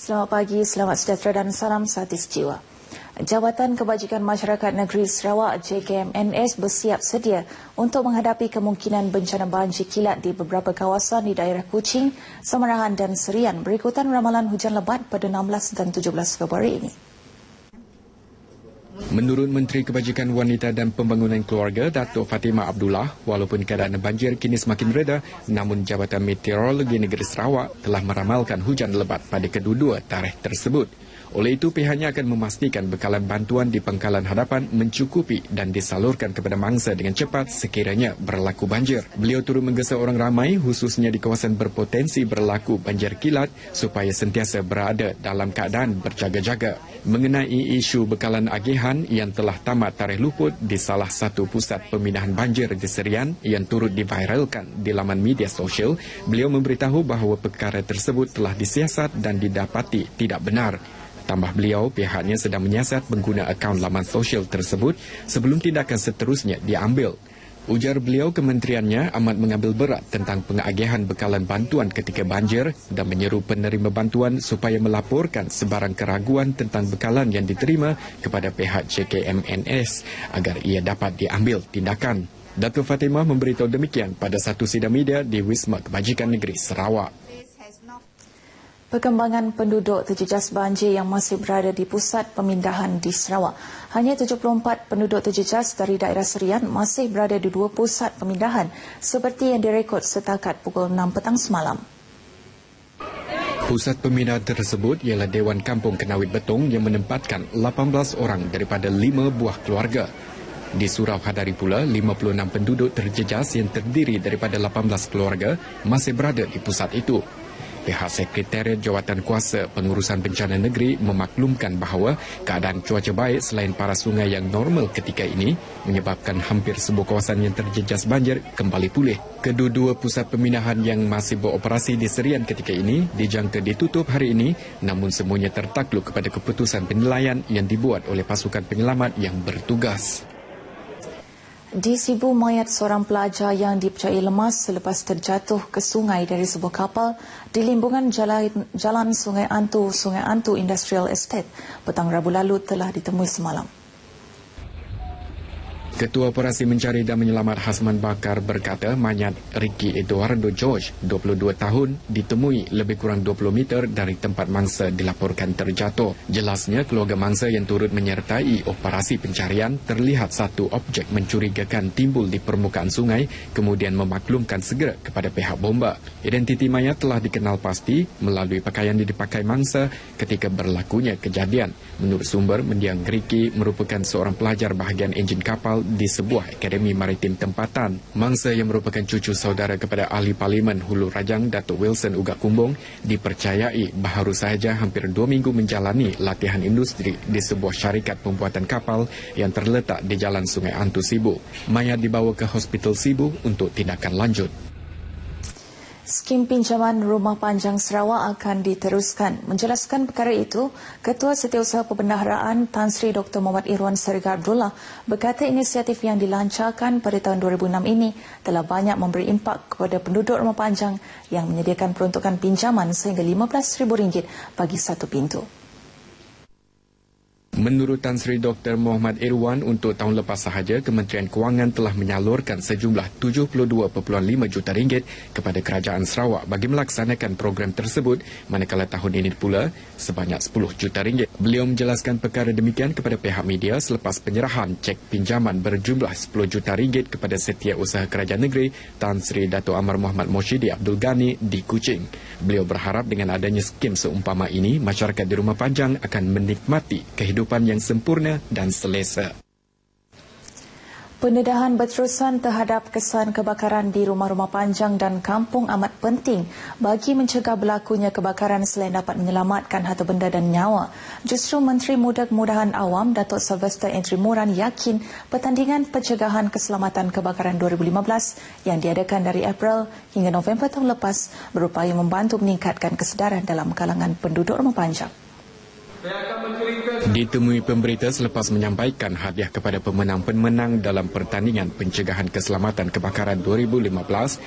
Selamat pagi, selamat sejahtera dan salam satis jiwa. Jabatan Kebajikan Masyarakat Negeri Sarawak JKMNS bersiap sedia untuk menghadapi kemungkinan bencana banjir kilat di beberapa kawasan di daerah Kuching, Samarahan dan Serian berikutan ramalan hujan lebat pada 16 dan 17 Februari ini. Menurut Menteri Kebajikan Wanita dan Pembangunan Keluarga Datuk Fatimah Abdullah, walaupun keadaan banjir kini semakin reda, namun Jabatan Meteorologi Negeri Sarawak telah meramalkan hujan lebat pada kedua-dua tarikh tersebut. Oleh itu, pihaknya akan memastikan bekalan bantuan di pangkalan hadapan mencukupi dan disalurkan kepada mangsa dengan cepat sekiranya berlaku banjir. Beliau turut menggesa orang ramai, khususnya di kawasan berpotensi berlaku banjir kilat, supaya sentiasa berada dalam keadaan berjaga-jaga. Mengenai isu bekalan agihan yang telah tamat tarikh luput di salah satu pusat pemindahan banjir di Serian yang turut diviralkan di laman media sosial, beliau memberitahu bahawa perkara tersebut telah disiasat dan didapati tidak benar. Tambah beliau, pihaknya sedang menyiasat pengguna akaun laman sosial tersebut sebelum tindakan seterusnya diambil. Ujar beliau, kementeriannya amat mengambil berat tentang pengagihan bekalan bantuan ketika banjir dan menyeru penerima bantuan supaya melaporkan sebarang keraguan tentang bekalan yang diterima kepada pihak JKMNS agar ia dapat diambil tindakan. Datuk Fatimah memberitahu demikian pada satu sidang media di Wisma Kebajikan Negeri Sarawak. Perkembangan penduduk terjejas banjir yang masih berada di pusat pemindahan di Sarawak. Hanya 74 penduduk terjejas dari daerah Serian masih berada di dua pusat pemindahan seperti yang direkod setakat pukul 6 petang semalam. Pusat pemindahan tersebut ialah Dewan Kampung Kenawit Betong yang menempatkan 18 orang daripada 5 buah keluarga. Di Surau Hadari pula, 56 penduduk terjejas yang terdiri daripada 18 keluarga masih berada di pusat itu. Pihak Sekretariat Jawatan Kuasa Pengurusan Bencana Negeri memaklumkan bahawa keadaan cuaca baik selain para sungai yang normal ketika ini menyebabkan hampir sebuah kawasan yang terjejas banjir kembali pulih. Kedua-dua pusat pemindahan yang masih beroperasi di Serian ketika ini dijangka ditutup hari ini, namun semuanya tertakluk kepada keputusan penilaian yang dibuat oleh pasukan penyelamat yang bertugas. Di Sibu, mayat seorang pelajar yang dipercayai lemas selepas terjatuh ke sungai dari sebuah kapal di limbungan Jalan Sungai Antu Industrial Estate petang Rabu lalu telah ditemui semalam. Ketua Operasi Mencari dan Menyelamat Hasman Bakar berkata mayat Ricky Eduardo George, 22 tahun, ditemui lebih kurang 20 meter dari tempat mangsa dilaporkan terjatuh. Jelasnya, keluarga mangsa yang turut menyertai operasi pencarian terlihat satu objek mencurigakan timbul di permukaan sungai, kemudian memaklumkan segera kepada pihak bomba. Identiti mayat telah dikenal pasti melalui pakaian yang dipakai mangsa ketika berlakunya kejadian. Menurut sumber, mendiang Ricky merupakan seorang pelajar bahagian enjin kapal di sebuah akademi maritim tempatan. Mangsa yang merupakan cucu saudara kepada Ahli Parlimen Hulu Rajang Datuk Wilson Ugak Kumbong dipercayai baharu sahaja hampir 2 minggu menjalani latihan industri di sebuah syarikat pembuatan kapal yang terletak di Jalan Sungai Antu Sibu. Mayat dibawa ke Hospital Sibu untuk tindakan lanjut. Skim pinjaman Rumah Panjang Sarawak akan diteruskan. Menjelaskan perkara itu, Ketua Setiausaha Perbendaharaan Tan Sri Dr. Muhammad Irwan Serigar Abdullah berkata inisiatif yang dilancarkan pada tahun 2006 ini telah banyak memberi impak kepada penduduk rumah panjang yang menyediakan peruntukan pinjaman sehingga RM15,000 bagi satu pintu. Menurut Tan Sri Dr. Muhammad Irwan, untuk tahun lepas sahaja, Kementerian Kewangan telah menyalurkan sejumlah RM72.5 juta kepada Kerajaan Sarawak bagi melaksanakan program tersebut, manakala tahun ini pula sebanyak RM10 juta. Beliau menjelaskan perkara demikian kepada pihak media selepas penyerahan cek pinjaman berjumlah RM10 juta kepada Setiausaha Kerajaan Negeri Tan Sri Dato' Amar Muhammad Moshidi Abdul Ghani di Kuching. Beliau berharap dengan adanya skim seumpama ini, masyarakat di rumah panjang akan menikmati kehidupan yang sempurna dan selesa. Pendedahan berterusan terhadap kesan kebakaran di rumah-rumah panjang dan kampung amat penting bagi mencegah berlakunya kebakaran selain dapat menyelamatkan harta benda dan nyawa. Justru Menteri Muda Kemudahan Awam Datuk Sylvester Entry Moran yakin pertandingan pencegahan keselamatan kebakaran 2015 yang diadakan dari April hingga November tahun lepas berupaya membantu meningkatkan kesedaran dalam kalangan penduduk rumah panjang. Ditemui pemberita selepas menyampaikan hadiah kepada pemenang-pemenang dalam pertandingan pencegahan keselamatan kebakaran 2015,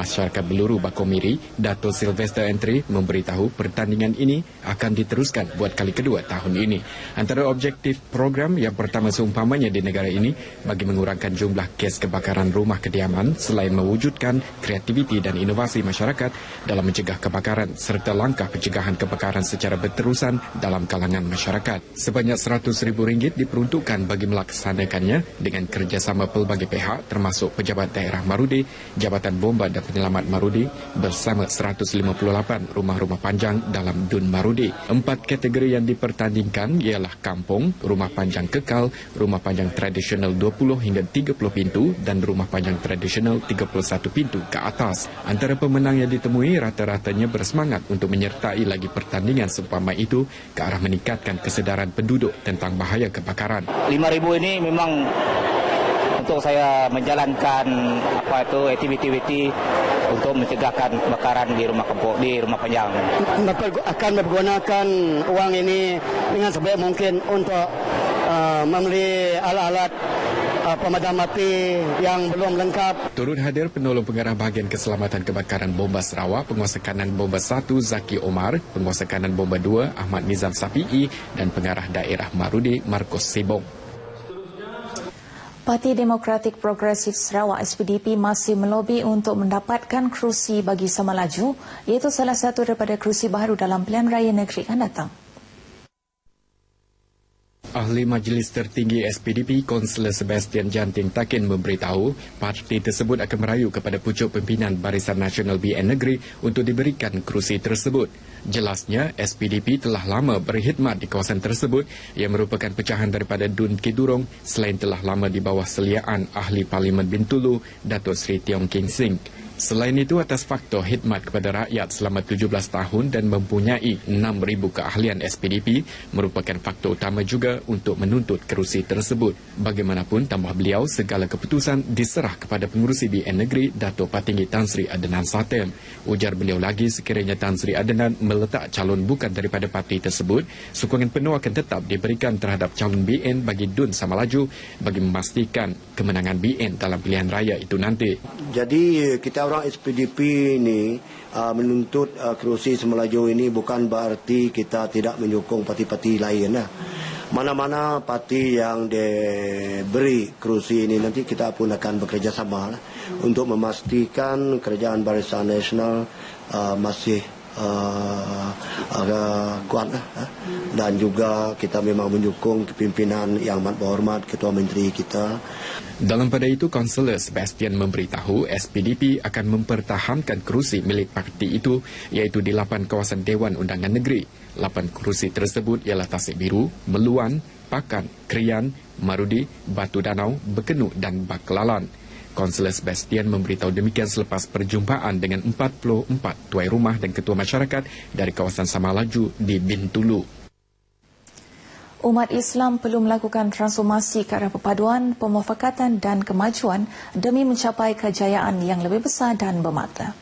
Masyarakat Beluru Bakomiri, Dato' Sylvester Entry memberitahu pertandingan ini akan diteruskan buat kali kedua tahun ini. Antara objektif program yang pertama seumpamanya di negara ini bagi mengurangkan jumlah kes kebakaran rumah kediaman selain mewujudkan kreativiti dan inovasi masyarakat dalam mencegah kebakaran serta langkah pencegahan kebakaran secara berterusan dalam kalangan masyarakat. Sebanyak RM100,000 diperuntukkan bagi melaksanakannya dengan kerjasama pelbagai pihak termasuk Pejabat Daerah Marudi, Jabatan Bomba dan Penyelamat Marudi bersama 158 rumah-rumah panjang dalam Dun Marudi. 4 kategori yang dipertandingkan ialah kampung, rumah panjang kekal, rumah panjang tradisional 20 hingga 30 pintu dan rumah panjang tradisional 31 pintu ke atas. Antara pemenang yang ditemui rata-ratanya bersemangat untuk menyertai lagi pertandingan seumpama itu ke arah meningkatkan kesedaran penduduk tentang bahaya kebakaran. 5,000 ini memang untuk saya menjalankan aktiviti untuk mencegahkan kebakaran di rumah kampung, di rumah panjang. Akan menggunakan uang ini dengan sebaik mungkin untuk membeli alat-alat pemadam api yang belum lengkap. Turut hadir penolong pengarah bahagian keselamatan kebakaran Bomba Sarawak, penguasa kanan Bomba 1 Zaki Omar, penguasa kanan Bomba 2 Ahmad Nizam Sapi'i dan pengarah daerah Marudi Marcos Sebong. Parti Demokratik Progresif Sarawak SPDP masih melobi untuk mendapatkan kerusi bagi Sama Laju, iaitu salah satu daripada kerusi baru dalam pilihan raya negeri akan datang. Ahli Majlis Tertinggi SPDP, Konselor Sebastian Janting Takin memberitahu parti tersebut akan merayu kepada pucuk pimpinan Barisan Nasional BN Negeri untuk diberikan kerusi tersebut. Jelasnya, SPDP telah lama berkhidmat di kawasan tersebut yang merupakan pecahan daripada Dun Kidurong selain telah lama di bawah seliaan Ahli Parlimen Bintulu, Dato' Sri Tiong King Sing. Selain itu, atas faktor khidmat kepada rakyat selama 17 tahun dan mempunyai 6,000 keahlian SPDP merupakan faktor utama juga untuk menuntut kerusi tersebut. Bagaimanapun, tambah beliau, segala keputusan diserah kepada pengurusi BN Negeri, Dato' Patinggi Tan Sri Adenan Satem. Ujar beliau lagi, sekiranya Tan Sri Adenan meletak calon bukan daripada parti tersebut, sokongan penuh akan tetap diberikan terhadap calon BN bagi Dun Sama Laju bagi memastikan kemenangan BN dalam pilihan raya itu nanti. Jadi kita orang SPDP ini menuntut kerusi Sama Laju ini bukan berarti kita tidak menyokong parti-parti lain. Mana-mana parti yang diberi kerusi ini nanti kita pun akan bekerjasama untuk memastikan kerajaan Barisan Nasional masih kuat dan juga kita memang menyokong kepimpinan yang amat berhormat Ketua Menteri kita. Dalam pada itu, Konselor Sebastian memberitahu SPDP akan mempertahankan kerusi milik parti itu iaitu di 8 kawasan Dewan Undangan Negeri. 8 kerusi tersebut ialah Tasik Biru, Meluan, Pakan, Krian, Marudi, Batu Danau, Bekenu dan Baklalan. Konselor Sebastian memberitahu demikian selepas perjumpaan dengan 44 tuai rumah dan ketua masyarakat dari kawasan Sama Laju di Bintulu. Umat Islam perlu melakukan transformasi ke arah perpaduan, pemufakatan dan kemajuan demi mencapai kejayaan yang lebih besar dan bermakna.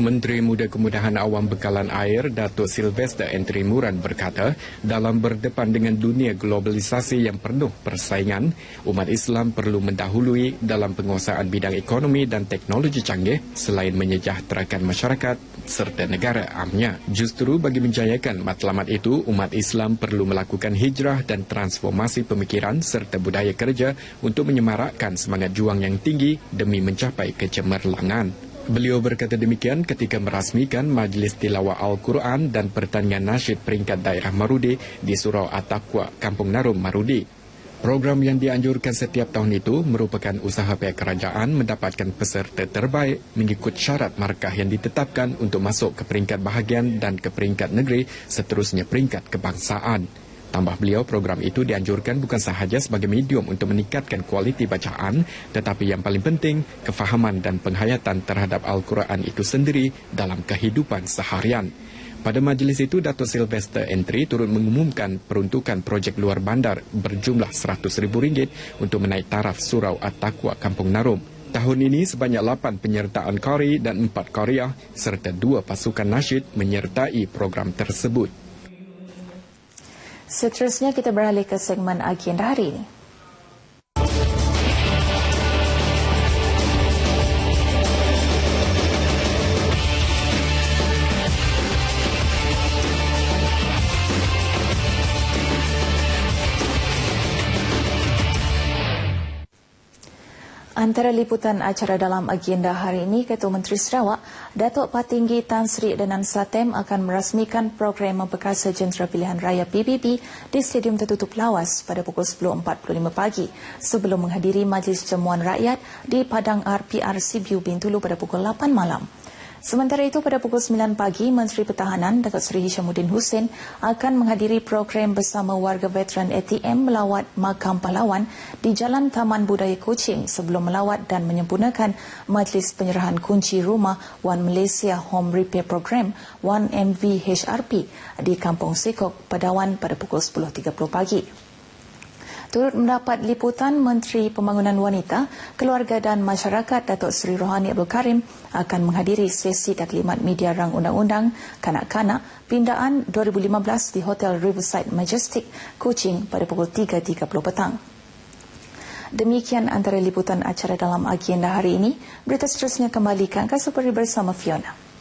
Menteri Muda Kemudahan Awam Bekalan Air, Dato' Sylvester Entry Muran berkata, dalam berdepan dengan dunia globalisasi yang penuh persaingan, umat Islam perlu mendahului dalam penguasaan bidang ekonomi dan teknologi canggih selain menyejahterakan masyarakat serta negara amnya. Justru bagi menjayakan matlamat itu, umat Islam perlu melakukan hijrah dan transformasi pemikiran serta budaya kerja untuk menyemarakkan semangat juang yang tinggi demi mencapai kecemerlangan. Beliau berkata demikian ketika merasmikan Majlis Tilawah Al-Quran dan pertandingan nasyid peringkat daerah Marudi di Surau At-Taqwa, Kampung Narum, Marudi. Program yang dianjurkan setiap tahun itu merupakan usaha pihak kerajaan mendapatkan peserta terbaik mengikut syarat markah yang ditetapkan untuk masuk ke peringkat bahagian dan ke peringkat negeri, seterusnya peringkat kebangsaan. Tambah beliau, program itu dianjurkan bukan sahaja sebagai medium untuk meningkatkan kualiti bacaan, tetapi yang paling penting, kefahaman dan penghayatan terhadap Al-Quran itu sendiri dalam kehidupan seharian. Pada majlis itu, Dato' Sylvester Entry turut mengumumkan peruntukan projek luar bandar berjumlah RM100,000 untuk menaik taraf Surau At-Taqwa, Kampung Narum. Tahun ini sebanyak 8 penyertaan qari dan 4 qariah serta 2 pasukan nasyid menyertai program tersebut. Seterusnya kita beralih ke segmen agenda hari ini. Antara liputan acara dalam agenda hari ini, Ketua Menteri Sarawak, Datuk Patinggi Tan Sri Denan Satem akan merasmikan program Memperkasa Jentera Pilihan Raya PBB di Stadium Tertutup Lawas pada pukul 10.45 pagi sebelum menghadiri Majlis Jamuan Rakyat di Padang RPR Sibiu Bintulu pada pukul 8 malam. Sementara itu, pada pukul 9 pagi, Menteri Pertahanan Datuk Seri Hishamuddin Hussein akan menghadiri program bersama warga veteran ATM melawat Makam Pahlawan di Jalan Taman Budaya Kuching sebelum melawat dan menyempurnakan Majlis Penyerahan Kunci Rumah One Malaysia Home Repair Program One MVHRP di Kampung Sikok, Padawan pada pukul 10.30 pagi. Turut mendapat liputan Menteri Pembangunan Wanita, Keluarga dan Masyarakat Datuk Seri Rohani Abdul Karim akan menghadiri sesi taklimat media rang undang-undang kanak-kanak pindaan 2015 di Hotel Riverside Majestic, Kuching pada pukul 3.30 petang. Demikian antara liputan acara dalam agenda hari ini. Berita seterusnya kembali ke Angkasa Peri bersama Fiona.